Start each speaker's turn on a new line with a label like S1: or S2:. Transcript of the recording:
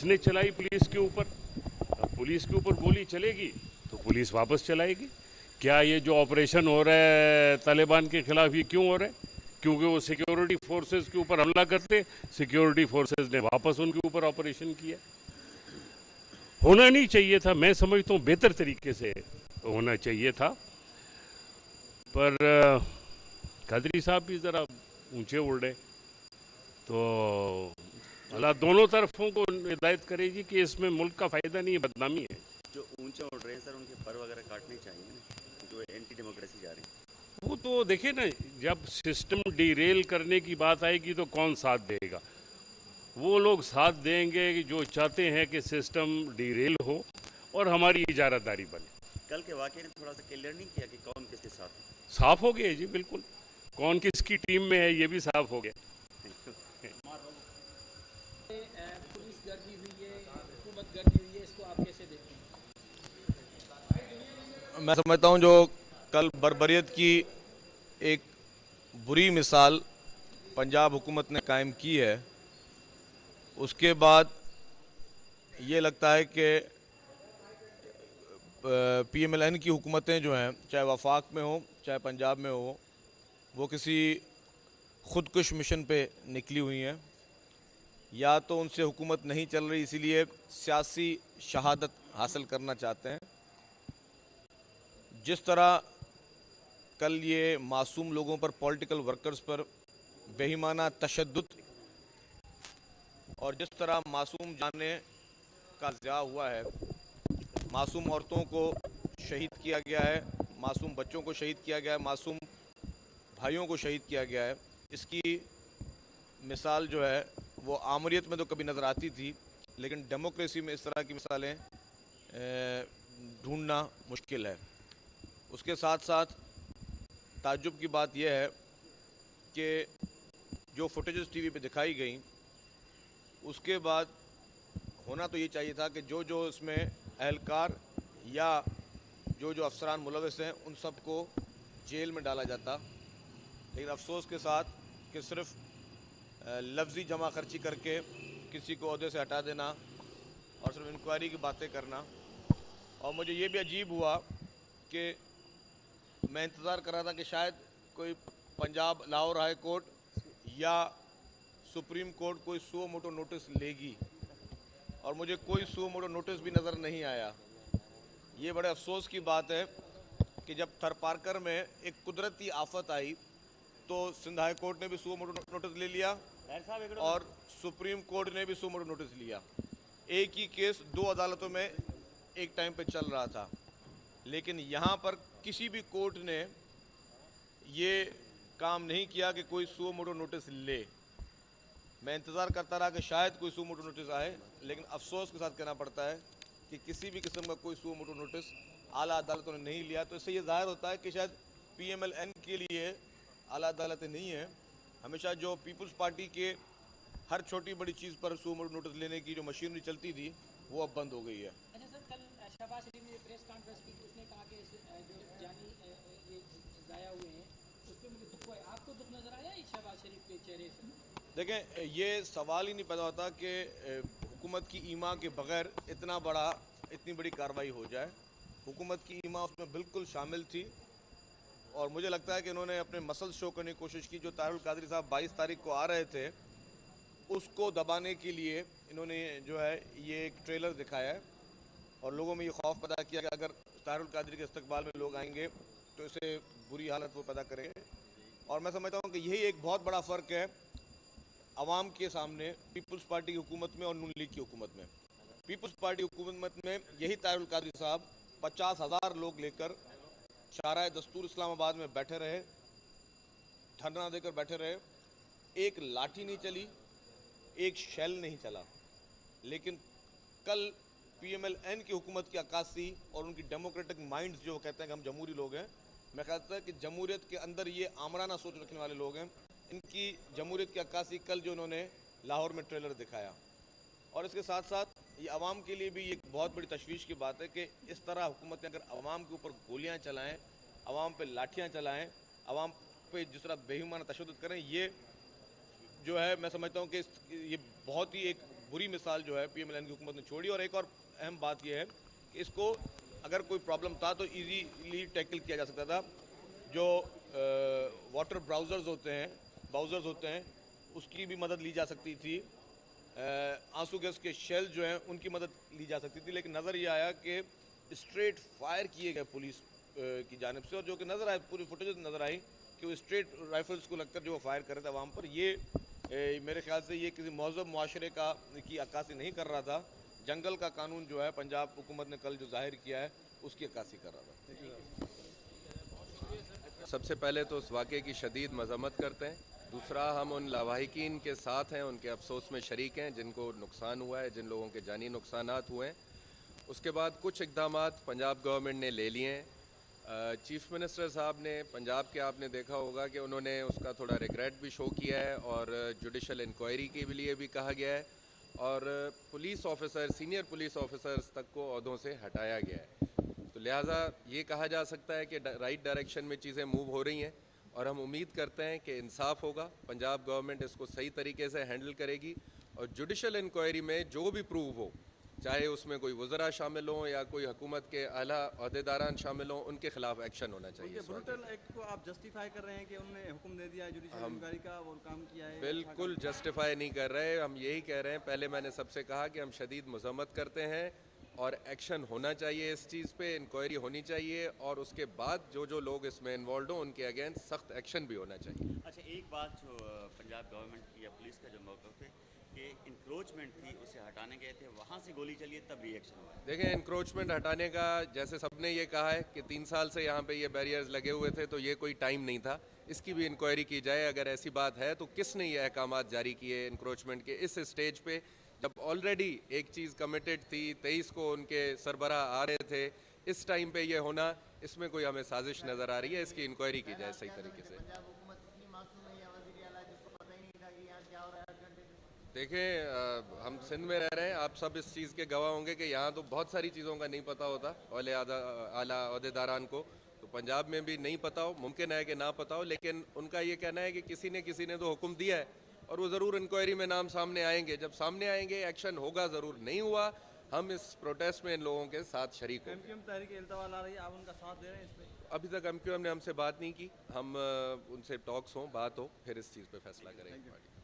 S1: इसने चलाई पुलिस के ऊपर। अब पुलिस के ऊपर गोली चलेगी तो पुलिस वापस चलाएगी। क्या ये जो ऑपरेशन हो रहा है तालिबान के खिलाफ, ये क्यों हो रहा है? क्योंकि वो सिक्योरिटी फोर्सेस के ऊपर हमला करते, सिक्योरिटी फोर्सेस ने वापस उनके ऊपर ऑपरेशन किया। होना नहीं चाहिए था, मैं समझता हूँ बेहतर तरीके से होना चाहिए था, पर कादरी साहब भी ज़रा ऊंचे उड़ रहे। तो अल्लाह दोनों तरफों को हिदायत करेगी कि इसमें मुल्क का फ़ायदा नहीं है, बदनामी है।
S2: जो ऊंचे उड़ रहे हैं सर, उनके पर वगैरह काटने चाहिए ना, जो एंटी डेमोक्रेसी जा रही है।
S1: वो तो देखिए ना, जब सिस्टम डिरेल करने की बात आएगी तो कौन साथ देगा? वो लोग साथ देंगे कि जो चाहते हैं कि सिस्टम डिरेल हो और हमारी इजारादारी बने।
S2: कल के वाक़ये ने थोड़ा सा क्लियर नहीं किया कि कौन किसके साथ है?
S1: साफ हो गया जी, बिल्कुल। कौन किसकी टीम में है ये भी साफ हो गया।
S3: पुलिस गर्दी हुई है, हुकूमत गर्दी हुई है, इसको आप कैसे देखते हैं?
S4: मैं समझता हूं जो कल बर्बरियत की एक बुरी मिसाल पंजाब हुकूमत ने कायम की है, उसके बाद ये लगता है कि PMLN की हुकूमतें जो हैं, चाहे वफाक में हो चाहे पंजाब में हो, वो किसी खुदकुश मिशन पे निकली हुई हैं। या तो उनसे हुकूमत नहीं चल रही, इसीलिए सियासी शहादत हासिल करना चाहते हैं। जिस तरह कल ये मासूम लोगों पर, पॉलिटिकल वर्कर्स पर बेईमाना तशद्दुद और जिस तरह मासूम जाने का ज़िया हुआ है, मासूम औरतों को शहीद किया गया है, मासूम बच्चों को शहीद किया गया है, मासूम भाइयों को शहीद किया गया है, इसकी मिसाल जो है वो आमरीत में तो कभी नज़र आती थी, लेकिन डेमोक्रेसी में इस तरह की मिसालें ढूंढना मुश्किल है। उसके साथ साथ ताज्जुब की बात यह है कि जो फुटेजेस टीवी पे दिखाई गई, उसके बाद होना तो ये चाहिए था कि जो जो इसमें अहलकार या जो जो अफसरान मुलविस हैं उन सबको जेल में डाला जाता। लेकिन अफसोस के साथ कि सिर्फ लफ्ज़ी जमा खर्ची करके किसी को ओहदे से हटा देना और सिर्फ इंक्वायरी की बातें करना। और मुझे ये भी अजीब हुआ कि मैं इंतज़ार कर रहा था कि शायद कोई पंजाब लाहौर हाई कोर्ट या सुप्रीम कोर्ट कोई सुओ मोटो नोटिस लेगी, और मुझे कोई सुओ मोटो नोटिस भी नज़र नहीं आया। ये बड़े अफसोस की बात है कि जब थरपारकर में एक कुदरती आफत आई तो सिंध हाई कोर्ट ने भी सुओ मोटो नोटिस ले लिया और सुप्रीम कोर्ट ने भी सुओ मोटो नोटिस लिया। एक ही केस दो अदालतों में एक टाइम पे चल रहा था, लेकिन यहाँ पर किसी भी कोर्ट ने ये काम नहीं किया कि कोई सुओ मोटो नोटिस ले। मैं इंतज़ार करता रहा कि शायद कोई सुओ मोटो नोटिस आए, लेकिन अफसोस के साथ कहना पड़ता है कि किसी भी किस्म का कोई सुओ मोटो नोटिस आला अदालतों ने नहीं लिया। तो इससे ये ज़ाहिर होता है कि शायद PMLN के लिए आला अदालतें नहीं है। हमेशा जो पीपल्स पार्टी के हर छोटी बड़ी चीज़ पर सुओ मोटो नोटिस लेने की जो मशीनरी चलती थी वो अब बंद हो गई है।
S3: अच्छा सर, कल शहबाज शरीफ ने प्रेस कॉन्फ्रेंस की, उसने कहा कि जो जानी ये ज़ाया हुए हैं उस पर मुझे दुख हुआ है। आपको दुख नज़र आया है शहबाज शरीफ के चेहरे से?
S4: देखें, ये सवाल ही नहीं पैदा होता कि हुकूमत की ईमा के बगैर इतनी बड़ी कार्रवाई हो जाए। हुकूमत की ईमा उसमें बिल्कुल शामिल थी और मुझे लगता है कि इन्होंने अपने मसल शो करने की कोशिश की। जो तारुल कादरी साहब 22 तारीख को आ रहे थे उसको दबाने के लिए इन्होंने जो है ये एक ट्रेलर दिखाया है और लोगों में ये खौफ पैदा किया कि अगर तारुल कादरी के इस्तकबाल में लोग आएंगे तो इसे बुरी हालत वो पैदा करेंगे। और मैं समझता हूँ कि यही एक बहुत बड़ा फ़र्क है अवाम के सामने पीपल्स पार्टी की हुकूमत में और नून लीग की हुकूमत में। पीपल्स पार्टी हुकूमत में यही तारुल कादरी साहब 50,000 लोग लेकर शाहराह दस्तूर इस्लामाबाद में बैठे रहे, धरना देकर बैठे रहे, एक लाठी नहीं चली, एक शेल नहीं चला। लेकिन कल PMLN की हुकूमत की अक्कासी और उनकी डेमोक्रेटिक माइंड्स जो कहते हैं कि हम जमहूरी लोग हैं, मैं कहता हूँ कि जमहूरियत के अंदर ये आमराना सोच रखने वाले लोग हैं, इनकी जमहूरियत की अक्कासी कल जो उन्होंने लाहौर में ट्रेलर दिखाया। और इसके साथ साथ ये अवाम के लिए भी एक बहुत बड़ी तशवीश की बात है कि इस तरह हुकूमतें अगर अवाम के ऊपर गोलियां चलाएं, अवाम पे लाठियां चलाएं, अवाम पे जिस तरह बेईमाना तशद्दुद करें, ये जो है मैं समझता हूँ कि ये बहुत ही एक बुरी मिसाल जो है PMLN की हुकूमत ने छोड़ी। और एक और अहम बात यह है कि इसको अगर कोई प्रॉब्लम था तो इजीली टैकल किया जा सकता था। जो वाटर ब्राउज़र्स होते हैं उसकी भी मदद ली जा सकती थी। आंसू गैस के शेल जो हैं उनकी मदद ली जा सकती थी। लेकिन नज़र ये आया कि स्ट्रेट फायर किए गए पुलिस की जानिब से, और जो कि नज़र आए, पूरी फुटेज नज़र आई कि वो स्ट्रेट राइफल्स को लगकर जो वो फायर कर रहे थे आवाम पर। ये मेरे ख्याल से ये किसी महज़ब मुआशरे की अक्कासी नहीं कर रहा था। जंगल का कानून जो है पंजाब हुकूमत ने कल जो जाहिर किया है उसकी अक्कासी कर रहा था।
S5: सबसे पहले तो उस वाक़े की शदीद मज़म्मत करते हैं। दूसरा, हम उन लावाहिकीन के साथ हैं, उनके अफसोस में शरीक हैं जिनको नुकसान हुआ है, जिन लोगों के जानी नुकसानात हुए हैं। उसके बाद कुछ इक़दामात पंजाब गवर्नमेंट ने ले लिए हैं। चीफ़ मिनिस्टर साहब ने पंजाब के, आपने देखा होगा कि उन्होंने उसका थोड़ा रिग्रेट भी शो किया है और जुडिशल इंक्वायरी के लिए भी कहा गया है और police officer, senior police officers तक को ओहदों से हटाया गया है। तो लिहाजा ये कहा जा सकता है कि राइट डायरेक्शन में चीज़ें मूव हो रही हैं और हम उम्मीद करते हैं कि इंसाफ होगा, पंजाब गवर्नमेंट इसको सही तरीके से हैंडल करेगी और जुडिशल इंक्वायरी में जो भी प्रूव हो, चाहे उसमें कोई वज़रा शामिल हों या कोई हुकूमत के आला अहदेदारान शामिल हों, उनके खिलाफ एक्शन होना चाहिए।
S6: ब्रूटल एक्ट को आप जस्टिफाई कर रहे हैं कि उन्होंने हुक्म दे दिया है जुडिशल इंक्वायरी का और काम किया है?
S5: बिल्कुल जस्टिफाई नहीं कर रहे, हम यही कह रहे हैं। पहले मैंने सबसे कहा कि हम शदीद मज़म्मत करते हैं और एक्शन होना चाहिए, इस चीज़ पे इंक्वायरी होनी चाहिए और उसके बाद जो लोग इसमें इन्वॉल्व हों उनके अगेंस्ट सख्त एक्शन भी होना चाहिए।
S2: अच्छा, एक बात जो पंजाब गवर्नमेंट की या पुलिस का जो मौक़िफ़ है कि इंक्रोचमेंट थी उसे हटाने गए थे, वहाँ से गोली चली है तब रिएक्शन हुआ है।
S5: देखें, इंक्रोचमेंट हटाने का जैसे सबने ये कहा है कि 3 साल से यहाँ पे ये बैरियर्स लगे हुए थे तो ये कोई टाइम नहीं था, इसकी भी इंक्वायरी की जाए। अगर ऐसी बात है तो किसने ये अहकामात जारी किए इंक्रोचमेंट के इस स्टेज पे, जब ऑलरेडी एक चीज़ कमिटेड थी, 23 को उनके सरबराह आ रहे थे, इस टाइम पे ये होना, इसमें कोई हमें साजिश नज़र आ रही है। इसकी इंक्वायरी की जाए सही तरीके से। देखें, हम सिंध में रह रहे हैं, आप सब इस चीज़ के गवाह होंगे कि यहाँ तो बहुत सारी चीज़ों का नहीं पता होता आला अहदेदारान को, तो पंजाब में भी नहीं पता हो, मुमकिन है कि ना पता हो, लेकिन उनका ये कहना है कि किसी ने तो हुक्म दिया है और वो ज़रूर इंक्वायरी में नाम सामने आएंगे। जब सामने आएंगे एक्शन होगा, ज़रूर। नहीं हुआ, हम इस प्रोटेस्ट में इन लोगों के साथ शरीक होंगे।
S6: MQM तहरीक इल्तवाल आ रही है, आप उनका साथ दे रहे हैं इस पर?
S5: अभी तक MQM ने हमसे बात नहीं की, हम उनसे टॉक्स हों, बात हो, फिर इस चीज़ पे फैसला करेंगे।